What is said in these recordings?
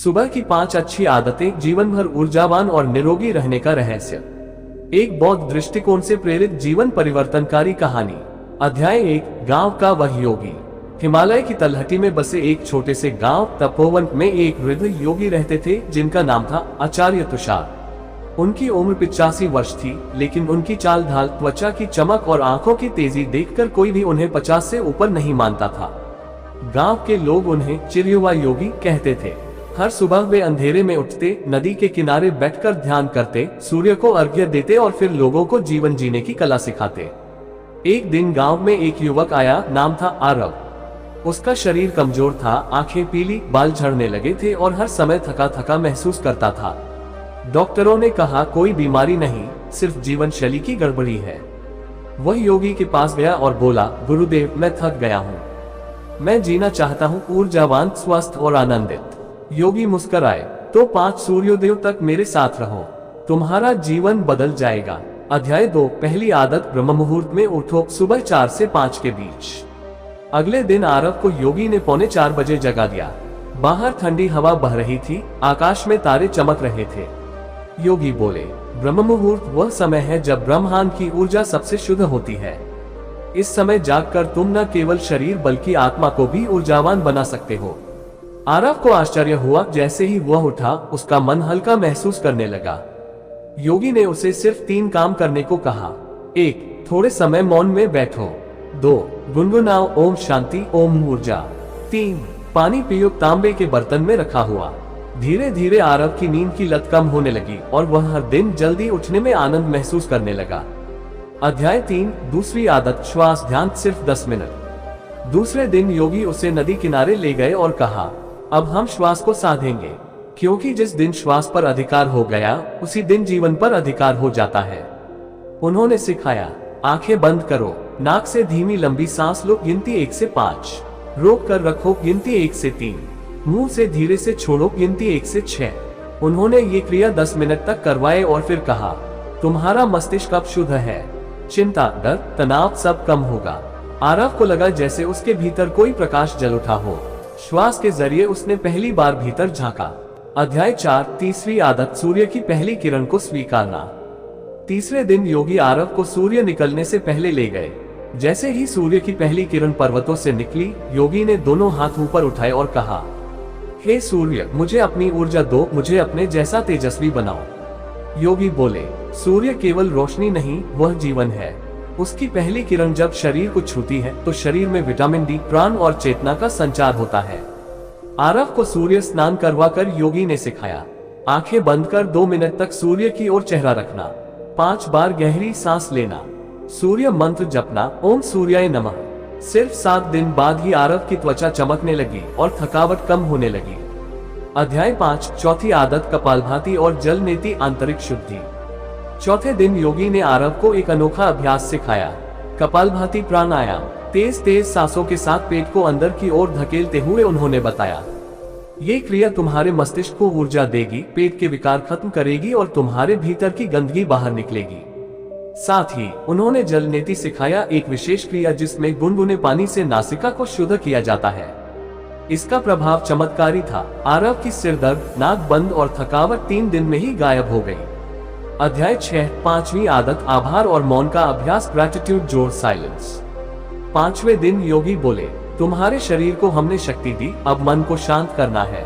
सुबह की 5 अच्छी आदतें जीवन भर ऊर्जावान और निरोगी रहने का रहस्य। एक बौद्ध दृष्टिकोण से प्रेरित जीवन परिवर्तनकारी कहानी। अध्याय 1, गांव का वह योगी। हिमालय की तलहटी में बसे एक छोटे से गांव तपोवन में एक वृद्ध योगी रहते थे जिनका नाम था आचार्य तुषार। उनकी उम्र 85 वर्ष थी, लेकिन उनकी चाल ढाल, त्वचा की चमक और आंखों की तेजी देखकर कोई भी उन्हें 50 से ऊपर नहीं मानता था। गांव के लोग उन्हें चिरयुवा योगी कहते थे। हर सुबह वे अंधेरे में उठते, नदी के किनारे बैठकर ध्यान करते, सूर्य को अर्घ्य देते और फिर लोगों को जीवन जीने की कला सिखाते। एक दिन गांव में एक युवक आया, नाम था आरव। उसका शरीर कमजोर था, आंखें पीली, बाल झड़ने लगे थे और हर समय थका थका महसूस करता था। डॉक्टरों ने कहा कोई बीमारी नहीं, सिर्फ जीवन शैली की गड़बड़ी है। वह योगी के पास गया और बोला, गुरुदेव मैं थक गया हूँ, मैं जीना चाहता हूँ, ऊर्जावान, स्वस्थ और आनंदित। योगी मुस्कुराए, तो 5 सूर्योदयों तक मेरे साथ रहो, तुम्हारा जीवन बदल जाएगा। अध्याय 2, पहली आदत, ब्रह्म मुहूर्त में उठो, सुबह 4 से 5 के बीच। अगले दिन आरव को योगी ने 3:45 बजे जगा दिया। बाहर ठंडी हवा बह रही थी, आकाश में तारे चमक रहे थे। योगी बोले, ब्रह्म मुहूर्त वह समय है जब ब्रह्मांड की ऊर्जा सबसे शुद्ध होती है। इस समय जागकर तुम न केवल शरीर बल्कि आत्मा को भी ऊर्जावान बना सकते हो। आरव को आश्चर्य हुआ, जैसे ही वह उठा उसका मन हल्का महसूस करने लगा। योगी ने उसे सिर्फ 3 काम करने को कहा। 1, थोड़े समय मौन में बैठो। 2, गुनगुनाओ ओम शांति ओम ऊर्जा। 3, पानी पियो, तांबे के बर्तन में रखा हुआ। धीरे धीरे आरव की नींद की लत कम होने लगी और वह हर दिन जल्दी उठने में आनंद महसूस करने लगा। अध्याय 3, दूसरी आदत, श्वास ध्यान, सिर्फ 10 मिनट। दूसरे दिन योगी उसे नदी किनारे ले गए और कहा, अब हम श्वास को साधेंगे, क्योंकि जिस दिन श्वास पर अधिकार हो गया उसी दिन जीवन पर अधिकार हो जाता है। उन्होंने सिखाया, आंखें बंद करो, नाक से धीमी लंबी सांस लो, गिनती 1 से 5, रोक कर रखो, गिनती 1 से 3, मुंह से धीरे से छोड़ो, गिनती 1 से 6। उन्होंने ये क्रिया 10 मिनट तक करवाए और फिर कहा, तुम्हारा मस्तिष्क अब शुद्ध है, चिंता, डर, तनाव सब कम होगा। आरव को लगा जैसे उसके भीतर कोई प्रकाश जल उठा हो। श्वास के जरिए उसने पहली बार भीतर झांका। अध्याय 4, तीसरी आदत, सूर्य की पहली किरण को स्वीकारना। तीसरे दिन योगी आरव को सूर्य निकलने से पहले ले गए। जैसे ही सूर्य की पहली किरण पर्वतों से निकली, योगी ने दोनों हाथ ऊपर उठाए और कहा, हे सूर्य, मुझे अपनी ऊर्जा दो, मुझे अपने जैसा तेजस्वी बनाओ। योगी बोले, सूर्य केवल रोशनी नहीं, वह जीवन है। उसकी पहली किरण जब शरीर को छूती है तो शरीर में विटामिन डी, प्राण और चेतना का संचार होता है। आरव को सूर्य स्नान करवाकर योगी ने सिखाया, आंखें बंद कर 2 मिनट तक सूर्य की ओर चेहरा रखना, 5 बार गहरी सांस लेना, सूर्य मंत्र जपना, ओम सूर्याय नमः। सिर्फ 7 दिन बाद ही आरव की त्वचा चमकने लगी और थकावट कम होने लगी। अध्याय 5, चौथी आदत, कपालभाति और जल नीति, आंतरिक शुद्धि। चौथे दिन योगी ने आरव को एक अनोखा अभ्यास सिखाया, कपालभाति प्राणायाम। तेज तेज सांसों के साथ पेट को अंदर की ओर धकेलते हुए उन्होंने बताया, ये क्रिया तुम्हारे मस्तिष्क को ऊर्जा देगी, पेट के विकार खत्म करेगी और तुम्हारे भीतर की गंदगी बाहर निकलेगी। साथ ही उन्होंने जल नीति सिखाया, एक विशेष क्रिया जिसमें गुनगुने पानी से नासिका को शुद्ध किया जाता है। इसका प्रभाव चमत्कारी था। आरव की सिरदर्द, नाक बंद और थकावट 3 दिन में ही गायब हो गई। अध्याय 6, पांचवी आदत, आभार और मौन का अभ्यास, ग्रैटिट्यूड जोर साइलेंस। 5वें दिन योगी बोले, तुम्हारे शरीर को हमने शक्ति दी, अब मन को शांत करना है।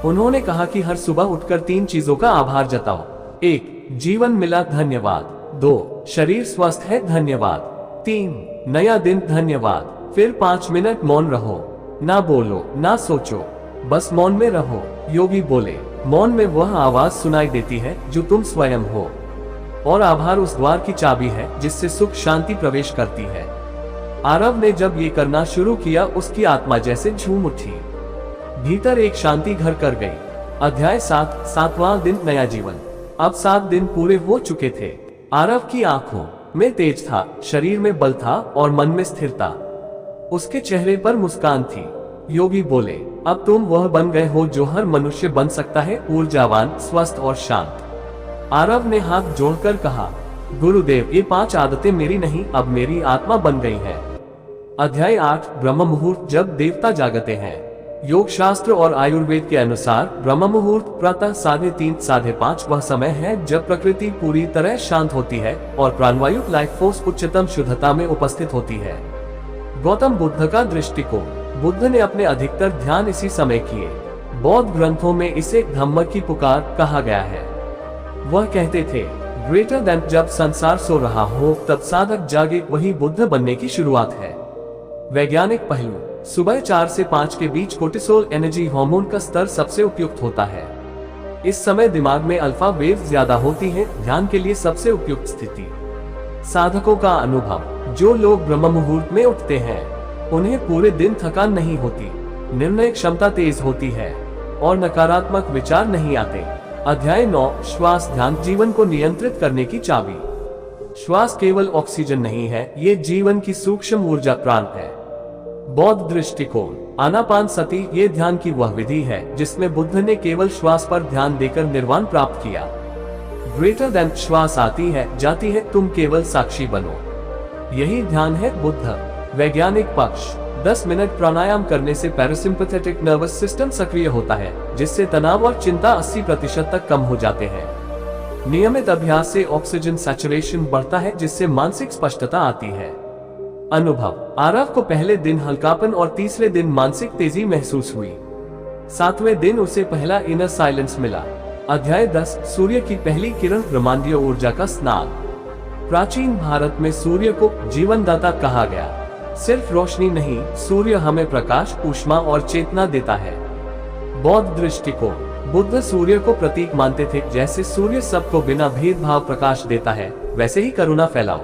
उन्होंने कहा कि हर सुबह उठकर 3 चीजों का आभार जताओ। 1, जीवन मिला, धन्यवाद। 2, शरीर स्वस्थ है, धन्यवाद। 3, नया दिन, धन्यवाद। फिर 5 मिनट मौन रहो, ना बोलो ना सोचो, बस मौन में रहो। योगी बोले, मौन में वह आवाज सुनाई देती है जो तुम स्वयं हो, और आभार उस द्वार की चाबी है जिससे सुख शांति प्रवेश करती है। आरव ने जब ये करना शुरू किया, उसकी आत्मा जैसे झूम उठी, भीतर एक शांति घर कर गई। अध्याय 7, 7वां दिन, नया जीवन। अब 7 दिन पूरे हो चुके थे। आरव की आंखों में तेज था, शरीर में बल था और मन में स्थिरता। उसके चेहरे पर मुस्कान थी। योगी बोले, अब तुम वह बन गए हो जो हर मनुष्य बन सकता है, ऊर्जावान, स्वस्थ और शांत। आरव ने हाथ जोड़कर कहा, गुरुदेव, ये 5 आदतें मेरी नहीं, अब मेरी आत्मा बन गई है। अध्याय 8, ब्रह्म मुहूर्त, जब देवता जागते हैं। योग शास्त्र और आयुर्वेद के अनुसार ब्रह्म मुहूर्त प्रातः 3:30 से 5:30 वह समय है जब प्रकृति पूरी तरह शांत होती है और प्राणवायु लाइफ फोर्स उच्चतम शुद्धता में उपस्थित होती है। गौतम बुद्ध का दृष्टिकोण। बुद्ध ने अपने अधिकतर ध्यान इसी समय किए। बौद्ध ग्रंथों में इसे धम्म की पुकार कहा गया है। वह कहते थे, ग्रेटर देन, जब संसार सो रहा हो तब साधक जागे, वही बुद्ध बनने की शुरुआत है। वैज्ञानिक पहलू। सुबह 4 से 5 के बीच कोर्टिसोल एनर्जी हार्मोन का स्तर सबसे उपयुक्त होता है। इस समय दिमाग में अल्फा वेव्स ज्यादा होती हैं, ध्यान के लिए सबसे उपयुक्त स्थिति। साधकों का अनुभव। जो लोग ब्रह्म मुहूर्त में उठते हैं उन्हें पूरे दिन थकान नहीं होती, निर्णय क्षमता तेज होती है और नकारात्मक विचार नहीं आते। अध्याय 9, श्वास ध्यान जीवन को नियंत्रित करने की चाबी। श्वास केवल ऑक्सीजन नहीं है, ये जीवन की सूक्ष्म ऊर्जा प्राण है। बौद्ध दृष्टिकोण। आनापानसति ये ध्यान की वह विधि है जिसमें बुद्ध ने केवल श्वास पर ध्यान देकर निर्वाण प्राप्त किया। ग्रेटर देन, श्वास आती है जाती है, तुम केवल साक्षी बनो, यही ध्यान है बुद्ध। वैज्ञानिक पक्ष। 10 मिनट प्राणायाम करने से पैरासिम्पैथेटिक नर्वस सिस्टम सक्रिय होता है, जिससे तनाव और चिंता 80% तक कम हो जाते हैं। नियमित अभ्यास से ऑक्सीजन सैचुरेशन बढ़ता है, जिससे मानसिक स्पष्टता आती है। अनुभव। आरव को पहले दिन हल्कापन और तीसरे दिन मानसिक तेजी महसूस हुई। 7वें दिन उसे पहला इनर साइलेंस मिला। अध्याय 10, सूर्य की पहली किरण ब्रह्मांडीय ऊर्जा का स्नान। प्राचीन भारत में सूर्य को जीवनदाता कहा गया। सिर्फ रोशनी नहीं, सूर्य हमें प्रकाश, ऊष्मा और चेतना देता है। बौद्ध दृष्टिकोण। बुद्ध सूर्य को प्रतीक मानते थे, जैसे सूर्य सबको बिना भेदभाव प्रकाश देता है, वैसे ही करुणा फैलाओ।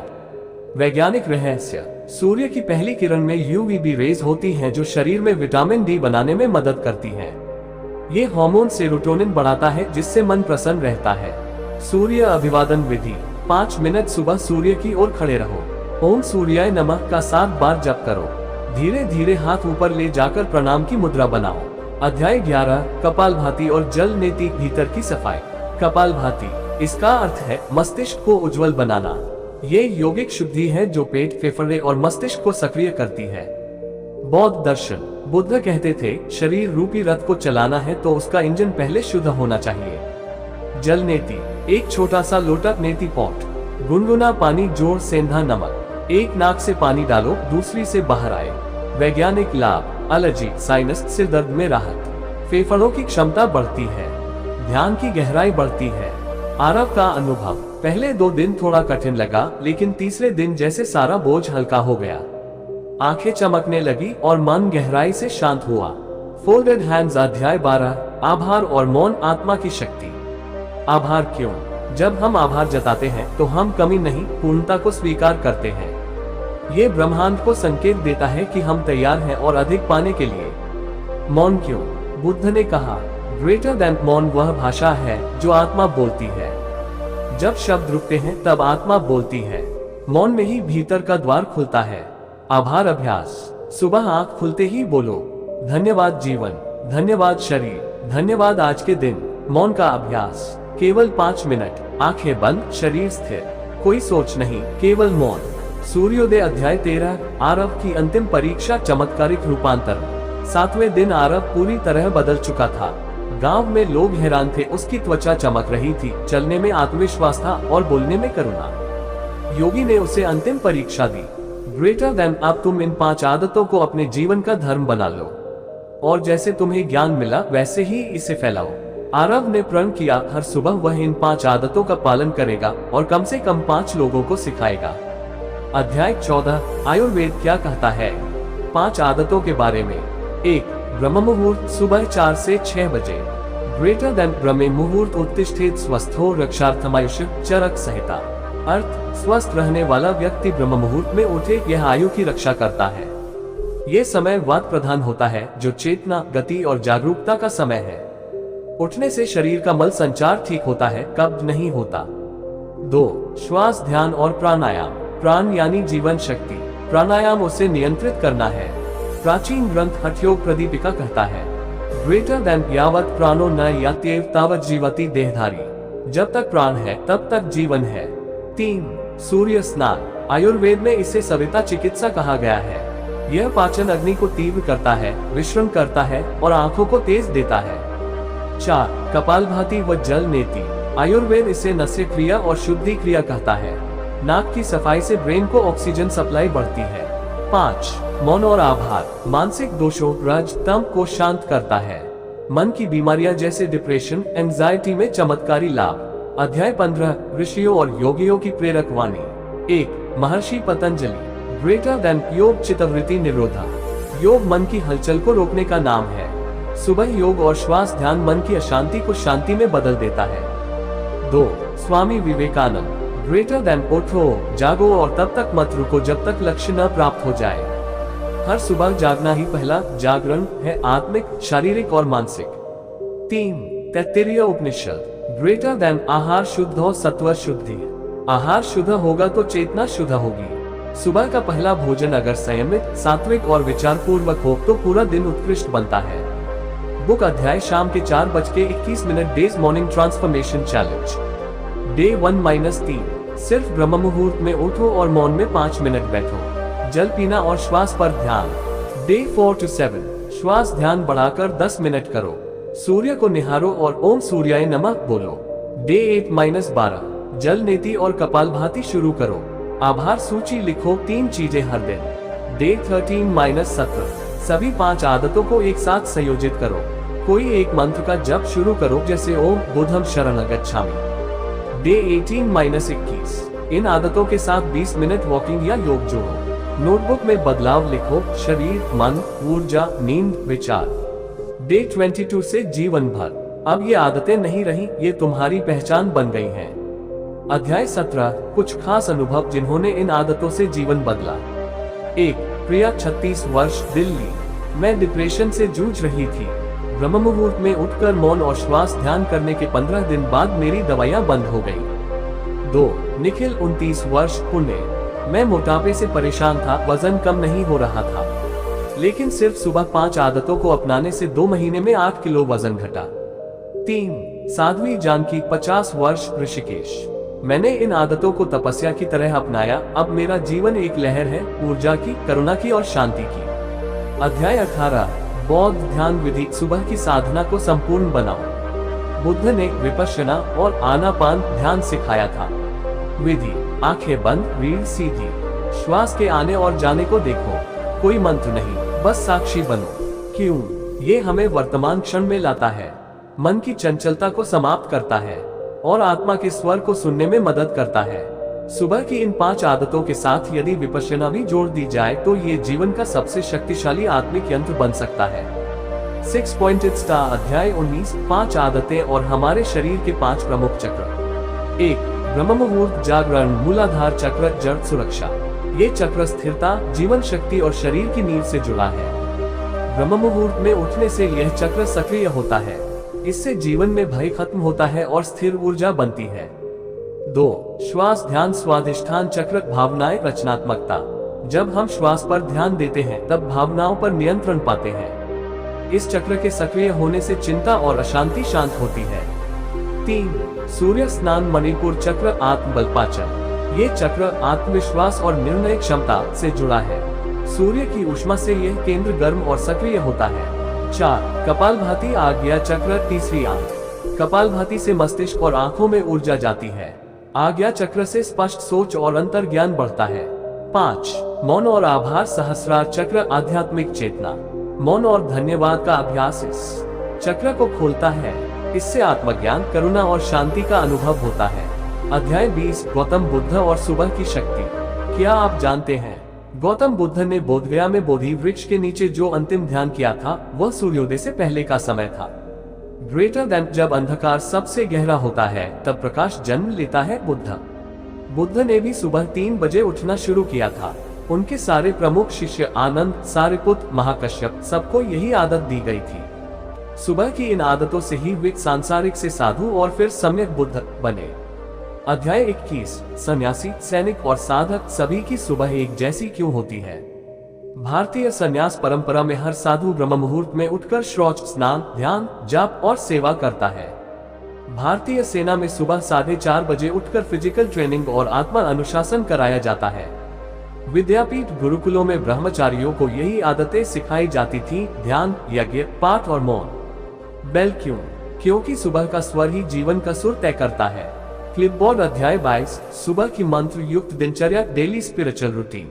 वैज्ञानिक रहस्य। सूर्य की पहली किरण में यूवीबी रेज होती हैं जो शरीर में विटामिन डी बनाने में मदद करती हैं। ये हार्मोन सेरोटोनिन बढ़ाता है, जिससे मन प्रसन्न रहता है। सूर्य अभिवादन विधि। 5 मिनट सुबह सूर्य की ओर खड़े रहो। ओम सूर्याय नमः का 7 बार जप करो। धीरे धीरे हाथ ऊपर ले जाकर प्रणाम की मुद्रा बनाओ। अध्याय 11, कपालभाति और जल नेति भीतर की सफाई। कपालभाति, इसका अर्थ है मस्तिष्क को उज्जवल बनाना। ये यौगिक शुद्धि है जो पेट, फेफड़े और मस्तिष्क को सक्रिय करती है। बौद्ध दर्शन। बुद्ध कहते थे, शरीर रूपी रथ को चलाना है तो उसका इंजन पहले शुद्ध होना चाहिए। जल नेति। एक छोटा सा लोटा नेति पॉट। गुनगुना पानी जोड़ सेंधा नमक। एक नाक से पानी डालो, दूसरी से बाहर आए। वैज्ञानिक लाभ। एलर्जी, साइनस, सिर दर्द में राहत। फेफड़ों की क्षमता बढ़ती है। ध्यान की गहराई बढ़ती है। आरव का अनुभव। पहले 2 दिन थोड़ा कठिन लगा, लेकिन तीसरे दिन जैसे सारा बोझ हल्का हो गया। आंखें चमकने लगी और मन गहराई से शांत हुआ। Folded hands. अध्याय 12, आभार और मौन आत्मा की शक्ति। आभार क्यों? जब हम आभार जताते हैं तो हम कमी नहीं, पूर्णता को स्वीकार करते हैं। ये ब्रह्मांड को संकेत देता है कि हम तैयार हैं और अधिक पाने के लिए। मौन क्यों? बुद्ध ने कहा, ग्रेटर देन, मौन वह भाषा है जो आत्मा बोलती है। जब शब्द रुकते हैं तब आत्मा बोलती है। मौन में ही भीतर का द्वार खुलता है। आभार अभ्यास। सुबह आंख खुलते ही बोलो, धन्यवाद जीवन, धन्यवाद शरीर, धन्यवाद आज के दिन। मौन का अभ्यास। केवल 5 मिनट। आंखें बंद, शरीर स्थिर, कोई सोच नहीं, केवल मौन। सूर्योदय। अध्याय 13, आरव की अंतिम परीक्षा, चमत्कारिक रूपांतरण। 7वें दिन आरव पूरी तरह बदल चुका था। गांव में लोग हैरान थे, उसकी त्वचा चमक रही थी, चलने में आत्मविश्वास था और बोलने में करुणा। योगी ने उसे अंतिम परीक्षा दी। ग्रेटर देन, अब तुम इन 5 आदतों को अपने जीवन का धर्म बना लो और जैसे तुम्हें ज्ञान मिला वैसे ही इसे फैलाओ। आरव ने प्रण किया, हर सुबह वह इन 5 आदतों का पालन करेगा और कम से कम 5 लोगों को सिखाएगा। अध्याय 14, आयुर्वेद क्या कहता है। 5 आदतों के बारे में। 1, ब्रह्म मुहूर्त, सुबह 4 से 6 बजे। ग्रेटर देन, ब्रह्म मुहूर्त उत्तिष्ठेत स्वस्थो रक्षार्थमायुष चरक संहिता। अर्थ, स्वस्थ रहने वाला व्यक्ति ब्रह्म मुहूर्त में उठे, यह आयु की रक्षा करता है। ये समय वात प्रधान होता है, जो चेतना, गति और जागरूकता का समय है। उठने से शरीर का मल संचार ठीक होता है, कब्ज नहीं होता। 2, श्वास ध्यान और प्राणायाम। प्राण यानी जीवन शक्ति, प्राणायाम उसे नियंत्रित करना है। प्राचीन ग्रंथ हठयोग प्रदीपिका कहता है, ग्रेटर देन, यावत प्राणो न यात्येव तावत जीवति देहधारी। जब तक प्राण है तब तक जीवन है। 3, सूर्य स्नान। आयुर्वेद में इसे सविता चिकित्सा कहा गया है। यह पाचन अग्नि को तीव्र करता है, विश्राम करता है और आंखों को तेज देता है। 4. कपालभाति व जल नेति। आयुर्वेद इसे नस्य क्रिया और शुद्धि क्रिया कहता है। नाक की सफाई से ब्रेन को ऑक्सीजन सप्लाई बढ़ती है। 5. मौन और आभार। मानसिक दोषों, रज, तम को शांत करता है। मन की बीमारियां जैसे डिप्रेशन, एंजाइटी में चमत्कारी लाभ। अध्याय 15 ऋषियों और योगियों की प्रेरक वाणी। 1. महर्षि पतंजलि। ग्रेटर देन योग चित्तवृत्ति निरोधा। योग मन की हलचल को रोकने का नाम है। सुबह योग और श्वास ध्यान मन की अशांति को शांति में बदल देता है। 2. स्वामी विवेकानंद। ग्रेटर देन उठो, जागो और तब तक मत रुको जब तक लक्ष्य न प्राप्त हो जाए। हर सुबह जागना ही पहला जागरण है, आत्मिक, शारीरिक और मानसिक। 3. तैत्तिरीय उपनिषद। ग्रेटर देन आहार शुद्ध हो, सत्व शुद्धि। आहार शुद्ध होगा तो चेतना शुद्ध होगी। सुबह का पहला भोजन अगर संयमित, सात्विक और विचार पूर्वक हो तो पूरा दिन उत्कृष्ट बनता है। बुक अध्याय शाम के 4:21 days morning transformation challenge. Day 1-3। सिर्फ ब्रह्म मुहूर्त में उठो और मौन में 5 मिनट बैठो। जल पीना और श्वास पर ध्यान। डे 4-7। श्वास ध्यान बढ़ाकर 10 मिनट करो। सूर्य को निहारो और ओम सूर्याय नमः बोलो। डे 8-12। जल नेति और कपालभाति शुरू करो। आभार सूची लिखो 3 चीजें हर दिन। डे 13-17। सभी 5 आदतों को एक साथ संयोजित करो। कोई एक मंत्र का जप शुरू करो, जैसे ओम बुद्धं शरणं गच्छामि। डे 18-21। इन आदतों के साथ 20 मिनट वॉकिंग या योग जोड़ो। नोटबुक में बदलाव लिखो, शरीर, मन, ऊर्जा, नींद, विचार। डे 22 से जीवन भर। अब ये आदतें नहीं रही, ये तुम्हारी पहचान बन गई हैं। अध्याय 17 कुछ खास अनुभव जिन्होंने इन आदतों से जीवन बदला। 1. प्रिया 36 वर्ष, दिल्ली। मैं डिप्रेशन से जूझ रही थी। ब्रह्म मुहूर्त में उठकर मौन और श्वास ध्यान करने के 15 दिन बाद मेरी दवाइयां बंद हो गई। 2. निखिल 29 वर्ष, पुणे। मैं मोटापे से परेशान था, वजन कम नहीं हो रहा था, लेकिन सिर्फ सुबह 5 आदतों को अपनाने से 2 महीने में 8 किलो वजन घटा। 3. साध्वी जानकी 50 वर्ष, ऋषिकेश। मैंने इन आदतों को तपस्या की तरह अपनाया। अब मेरा जीवन एक लहर है, ऊर्जा की, करुणा की और शांति की। अध्याय 18 बौद्ध ध्यान विधि। सुबह की साधना को संपूर्ण बनाओ। बुद्ध ने विपश्यना और आनापान ध्यान सिखाया था। विधि: आंखें बंद, रीढ़ सीधी, श्वास के आने और जाने को देखो। कोई मंत्र नहीं, बस साक्षी बनो। क्यों? ये हमें वर्तमान क्षण में लाता है, मन की चंचलता को समाप्त करता है और आत्मा के स्वर को सुनने में मदद करता है। सुबह की इन 5 आदतों के साथ यदि विपश्यना भी जोड़ दी जाए तो ये जीवन का सबसे शक्तिशाली आत्मिक यंत्र बन सकता है। 6 पॉइंटेड स्टार। अध्याय 19 5 आदतें और हमारे शरीर के 5 प्रमुख चक्र। 1. ब्रह्म मुहूर्त जागरण। मूलाधार चक्र, जड़ सुरक्षा। ये चक्र स्थिरता, जीवन शक्ति और शरीर की नींव से जुड़ा है। ब्रह्म मुहूर्त में उठने से यह चक्र सक्रिय होता है। इससे जीवन में भय खत्म होता है और स्थिर ऊर्जा बनती है। 2. श्वास ध्यान स्वाधिष्ठान चक्र, भावनाएं, रचनात्मकता। जब हम श्वास पर ध्यान देते हैं तब भावनाओं पर नियंत्रण पाते हैं। इस चक्र के सक्रिय होने से चिंता और अशांति शांत होती है। 3. सूर्य स्नान मणिपुर चक्र, आत्मबल पाचन। ये चक्र आत्मविश्वास और निर्णय क्षमता से जुड़ा है। सूर्य की ऊष्मा से यह केंद्र गर्म और सक्रिय होता है। 4. कपालभाति आज्ञा चक्र, तीसरी आंख। कपालभाति से मस्तिष्क और आंखों में ऊर्जा जाती है। आज्ञा चक्र से स्पष्ट सोच और अंतर ज्ञान बढ़ता है। 5. मौन और आभार सहस्रार चक्र, आध्यात्मिक चेतना। मौन और धन्यवाद का अभ्यास इस चक्र को खोलता है। इससे आत्मज्ञान, करुणा और शांति का अनुभव होता है। अध्याय 20 गौतम बुद्ध और सुबह की शक्ति। क्या आप जानते हैं गौतम बुद्ध ने बोधगया में बोधि वृक्ष के नीचे जो अंतिम ध्यान किया था वह सूर्योदय से पहले का समय था। ग्रेटर देन जब अंधकार सबसे गहरा होता है तब प्रकाश जन्म लेता है। बुद्ध ने भी सुबह 3 बजे उठना शुरू किया था। उनके सारे प्रमुख शिष्य आनंद, सारिपुत्र, महाकश्यप, सबको यही आदत दी गई थी। सुबह की इन आदतों से ही वे सांसारिक से साधु और फिर सम्यक बुद्ध बने। अध्याय 21 सन्यासी, सैनिक और साधक सभी की सुबह एक जैसी क्यों होती है? भारतीय सन्यास परंपरा में हर साधु ब्रह्म मुहूर्त में उठकर शौच, स्नान, ध्यान, जाप और सेवा करता है। भारतीय सेना में सुबह 4:30 बजे उठकर फिजिकल ट्रेनिंग और आत्मा अनुशासन कराया जाता है। विद्यापीठ गुरुकुलों में ब्रह्मचारियों को यही आदतें सिखाई जाती थी, ध्यान, यज्ञ, पाठ और मौन। बेल क्यों? क्योंकि सुबह का स्वर ही जीवन का सुर तय करता है। क्लिपबोर्ड अध्याय 22, सुबह की मंत्र युक्त दिनचर्या, डेली स्पिरिचुअल रूटीन।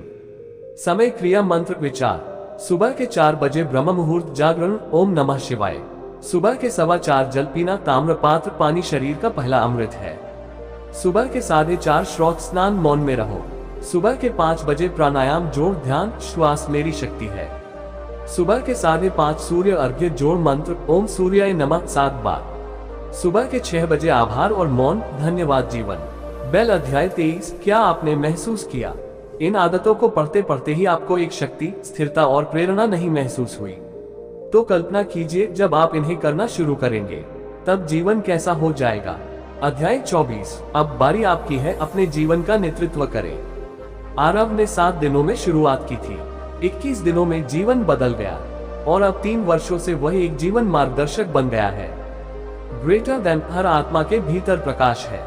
समय, क्रिया, मंत्र, विचार। सुबह के 4 बजे ब्रह्म मुहूर्त, जागरण, ओम नमः शिवाय। सुबह के 4:15 जल पीना, ताम्रपात्र पानी शरीर का पहला अमृत है। सुबह के 4:30 श्रोत स्नान, मौन में रहो। सुबह के 5 बजे प्राणायाम, जोड़, ध्यान, श्वास मेरी शक्ति है। सुबह के 5:30 सूर्य अर्घ्य, जोड़, मंत्र, ओम सूर्याय नमः 7 बार। सुबह के 6 बजे आभार और मौन, धन्यवाद जीवन। बेल अध्याय 23, क्या आपने महसूस किया? इन आदतों को पढ़ते पढ़ते ही आपको एक शक्ति, स्थिरता और प्रेरणा नहीं महसूस हुई? तो कल्पना कीजिए जब आप इन्हें करना शुरू करेंगे, तब जीवन कैसा हो जाएगा। अध्याय 24, अब बारी आपकी है, अपने जीवन का नेतृत्व करें। आरव ने 7 दिनों में शुरुआत की थी। 21 दिनों में जीवन बदल गया और अब 3 वर्षों से वह एक जीवन मार्गदर्शक बन गया है। ग्रेटर देन, हर आत्मा के भीतर प्रकाश है,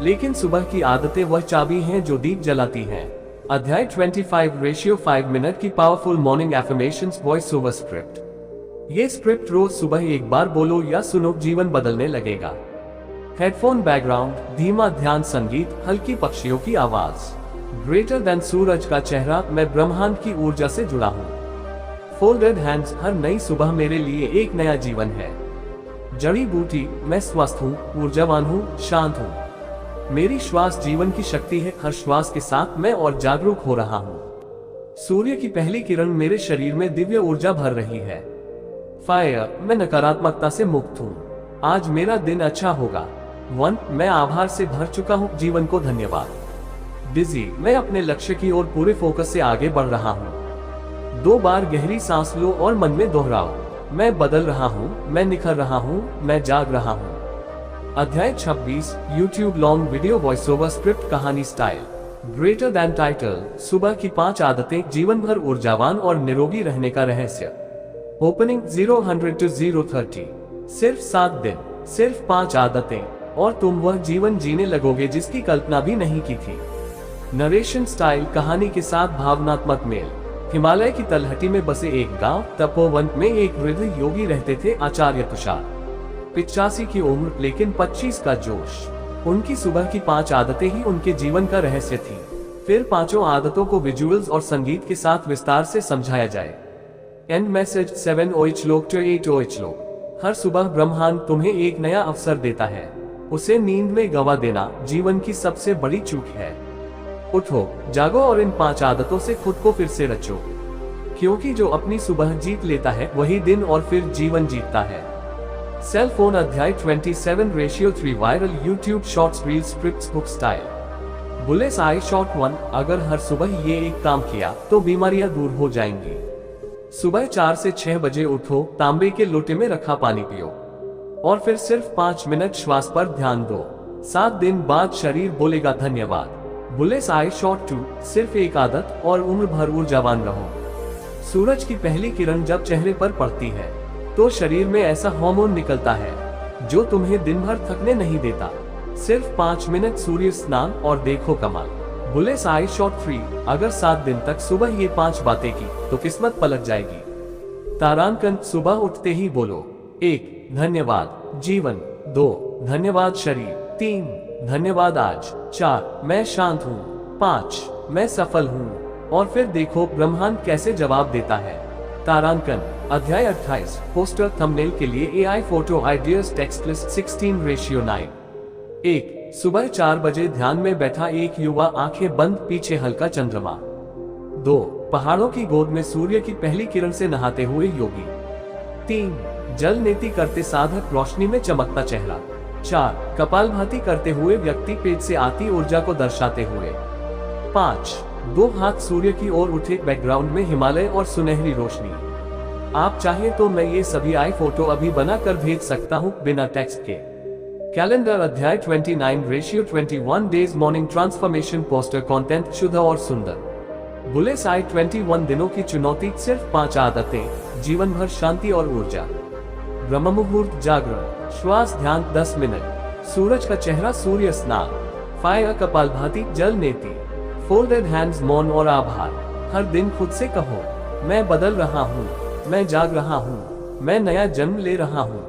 लेकिन सुबह की आदतें वह चाबी हैं जो दीप जलाती हैं। अध्याय 25, रेशियो 5 मिनट की powerful morning affirmations, voice over script. ये स्क्रिप्ट रोज सुबह एक बार बोलो या सुनो, जीवन बदलने लगेगा। हेडफोन बैकग्राउंड, धीमा ध्यान संगीत, हल्की पक्षियों की आवाज। ग्रेटर देन, सूरज का चेहरा, मैं ब्रह्मांड की ऊर्जा से जुड़ा हूँ। फोल्डेड हैंड्स, हर नई सुबह मेरे लिए एक नया जीवन है। जड़ी बूटी, मैं स्वस्थ हूँ, ऊर्जावान हूँ, शांत हूँ। मेरी श्वास जीवन की शक्ति है, हर श्वास के साथ मैं और जागरूक हो रहा हूँ। सूर्य की पहली किरण मेरे शरीर में दिव्य ऊर्जा भर रही है। फायर, मैं नकारात्मकता से मुक्त हूँ, आज मेरा दिन अच्छा होगा। 1, मैं आभार से भर चुका हूँ, जीवन को धन्यवाद। बिजी, मैं अपने लक्ष्य की ओर पूरे फोकस से आगे बढ़ रहा हूँ। 2 बार गहरी सांस लो और मन में दोहराओ, मैं बदल रहा हूँ, मैं निखर रहा हूँ, मैं जाग रहा हूँ। अध्याय 26, YouTube long video, voice over script, कहानी स्टाइल। ग्रेटर देन टाइटल, सुबह की 5 आदतें, जीवन भर ऊर्जावान और निरोगी रहने का रहस्य। ओपनिंग 0 to 030, सिर्फ 7 दिन, सिर्फ 5 आदतें, और तुम वह जीवन जीने लगोगे जिसकी कल्पना भी नहीं की थी। नरेशन स्टाइल, कहानी के साथ भावनात्मक मेल। हिमालय की तलहटी में बसे एक गांव, तपोवन में एक वृद्ध योगी रहते थे, आचार्य तुषार। 85 की उम्र, लेकिन 25 का जोश। उनकी सुबह की 5 आदतें ही उनके जीवन का रहस्य थी। फिर 5 आदतों को विजुअल्स और संगीत के साथ विस्तार से समझाया जाए। एंड मैसेज 7 श्लोक to 8 श्लोक। हर सुबह ब्रह्मांड तुम्हें एक नया अवसर देता है, उसे नींद में गवा देना जीवन की सबसे बड़ी चूक है। उठो, जागो और इन 5 आदतों से खुद को फिर से रचो, क्योंकि जो अपनी सुबह जीत लेता है वही दिन और फिर जीवन जीतता है। सेल फोन अध्याय 27, ratio 3, viral YouTube shorts, reel, scripts, book style. Bullets आई शॉट 1, अगर हर सुबह ये एक काम किया तो बीमारियां दूर हो जाएंगी। सुबह 4 से 6 बजे उठो, तांबे के लोटे में रखा पानी पियो और फिर सिर्फ 5 मिनट श्वास पर ध्यान दो। 7 दिन बाद शरीर बोलेगा धन्यवाद। बुलेट्स आई शॉट 2, सिर्फ एक आदत और उम्र भर ऊर्जावान रहो। सूरज की पहली किरण जब चेहरे पर पड़ती है तो शरीर में ऐसा हार्मोन निकलता है जो तुम्हें दिन भर थकने नहीं देता। सिर्फ 5 मिनट सूर्य स्नान और देखो कमाल। बुलेट्स आई शॉट 3, अगर 7 दिन तक सुबह ये 5 बातें की तो किस्मत पलट जाएगी। तारांकन, सुबह उठते ही बोलो 1, धन्यवाद जीवन। 2, धन्यवाद शरीर। 3, धन्यवाद आज। 4, मैं शांत हूँ। 5, मैं सफल हूँ। और फिर देखो ब्रह्मांड कैसे जवाब देता है। तारांकन अध्याय 28, पोस्टर थंबनेल के लिए AI photo ideas, text list 16 ratio 9। 1, सुबह 4 बजे ध्यान में बैठा एक युवा, आंखें बंद, पीछे हल्का चंद्रमा। 2, पहाड़ों की गोद में सूर्य की पहली किरण से नहाते हुए योगी। 3, जल नेति करते साधक, रोशनी में चमकता चेहरा। 4, कपालभाति करते हुए व्यक्ति, पेट से आती ऊर्जा को दर्शाते हुए। 5, 2 हाथ सूर्य की ओर उठे, बैकग्राउंड में हिमालय और सुनहरी रोशनी। आप चाहें तो मैं ये सभी आई फोटो अभी बना कर भेज सकता हूँ बिना टेक्स्ट के। कैलेंडर अध्याय 29, ratio 21 days, morning transformation, poster content शुद्ध और सुंदर। बुलेट्स आई 21 दिनों की चुनौती, सिर्फ 5 आदतें, जीवन भर शांति और ऊर्जा। ब्रह्म मुहूर्त, जागरण, श्वास, ध्यान 10 मिनट, सूरज का चेहरा, सूर्य स्नान, फायर, कपालभाति, जल नेति, फोल्डेड हैंड्स, मौन और आभार। हर दिन खुद से कहो, मैं बदल रहा हूँ, मैं जाग रहा हूँ, मैं नया जन्म ले रहा हूँ।